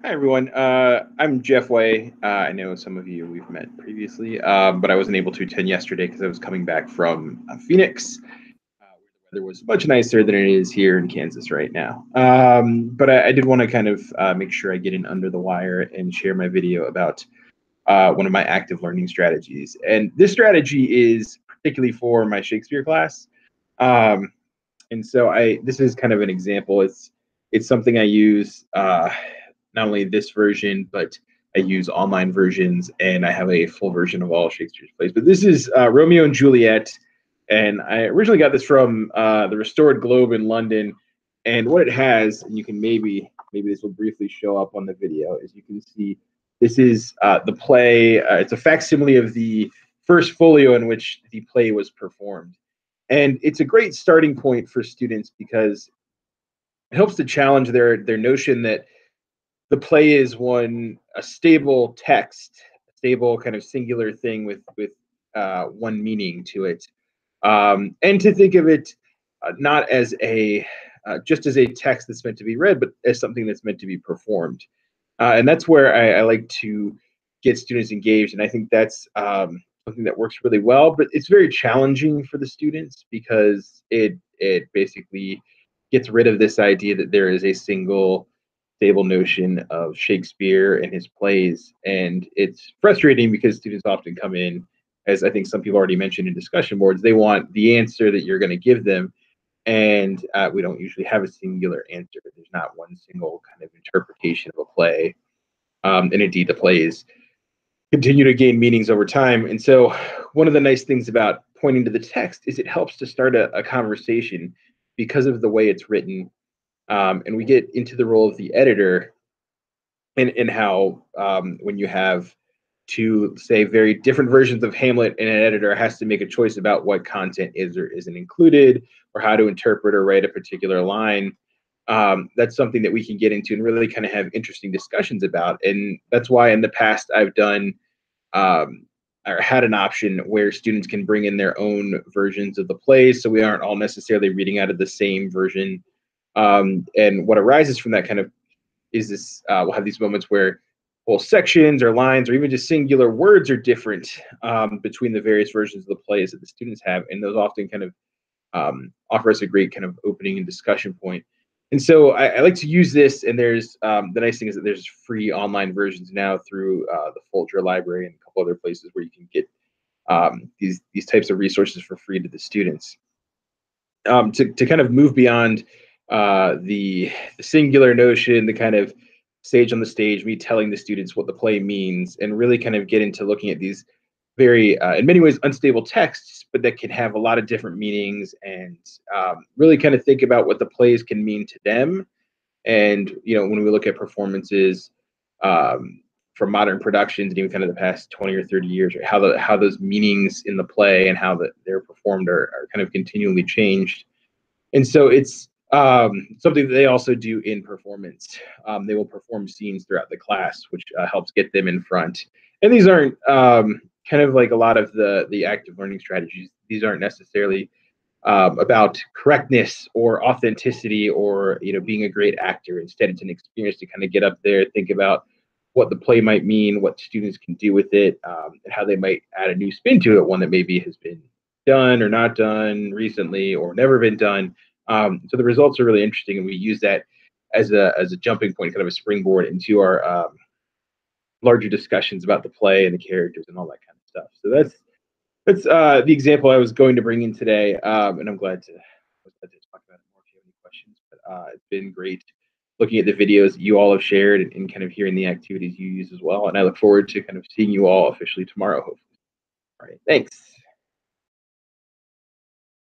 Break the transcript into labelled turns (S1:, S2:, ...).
S1: Hi, everyone. I'm Jeff Way. I know some of you we've met previously, but I wasn't able to attend yesterday because I was coming back from Phoenix, where the weather was much nicer than it is here in Kansas right now. But I did want to kind of make sure I get in under the wire and share my video about one of my active learning strategies. And this strategy is particularly for my Shakespeare class. Um, and so this is kind of an example. It's something I use not only this version, but I use online versions, and I have a full version of all Shakespeare's plays. But this is Romeo and Juliet, and I originally got this from the Restored Globe in London. And what it has, and you can maybe this will briefly show up on the video, is you can see this is the play. It's a facsimile of the first folio in which the play was performed. And it's a great starting point for students because it helps to challenge their notion that the play is a stable text, a stable kind of singular thing with one meaning to it, and to think of it not as a just as a text that's meant to be read, but as something that's meant to be performed. And that's where I like to get students engaged, and I think that's something that works really well. But it's very challenging for the students because it basically gets rid of this idea that there is a single stable notion of Shakespeare and his plays, and it's frustrating because students often come in, as I think some people already mentioned in discussion boards, they want the answer that you're going to give them, and we don't usually have a singular answer. There's not one single kind of interpretation of a play, and indeed the plays continue to gain meanings over time. And so one of the nice things about pointing to the text is it helps to start a conversation because of the way it's written. And we get into the role of the editor, and how when you have two, say, very different versions of Hamlet, and an editor has to make a choice about what content is or isn't included, or how to interpret or write a particular line. That's something that we can get into and really kind of have interesting discussions about. And that's why in the past I've done or had an option where students can bring in their own versions of the plays, so we aren't all necessarily reading out of the same version. And what arises from that kind of is this we'll have these moments where whole sections or lines or even just singular words are different between the various versions of the plays that the students have, and those often kind of offer us a great kind of opening and discussion point. And so I like to use this, and there's the nice thing is that there's free online versions now through the Folger Library and a couple other places where you can get these types of resources for free to the students. To kind of move beyond the singular notion, the kind of sage on the stage, me telling the students what the play means, and really kind of get into looking at these very, in many ways, unstable texts, but that can have a lot of different meanings, and really kind of think about what the plays can mean to them. And when we look at performances from modern productions and even kind of the past 20 or 30 years, right, how those meanings in the play and how they're performed are kind of continually changed. And so it's something that they also do in performance. They will perform scenes throughout the class, which helps get them in front. And these aren't kind of like a lot of the active learning strategies. These aren't necessarily about correctness or authenticity or being a great actor. Instead, it's an experience to kind of get up there, think about what the play might mean, what students can do with it, and how they might add a new spin to it, one that maybe has been done or not done recently or never been done. So the results are really interesting, and we use that as a jumping point, kind of a springboard into our larger discussions about the play and the characters and all that kind of stuff. So that's the example I was going to bring in today, and I'm glad to talk about it more if you have any questions. But it's been great looking at the videos that you all have shared, and kind of hearing the activities you use as well. And I look forward to kind of seeing you all officially tomorrow, hopefully. All right, thanks.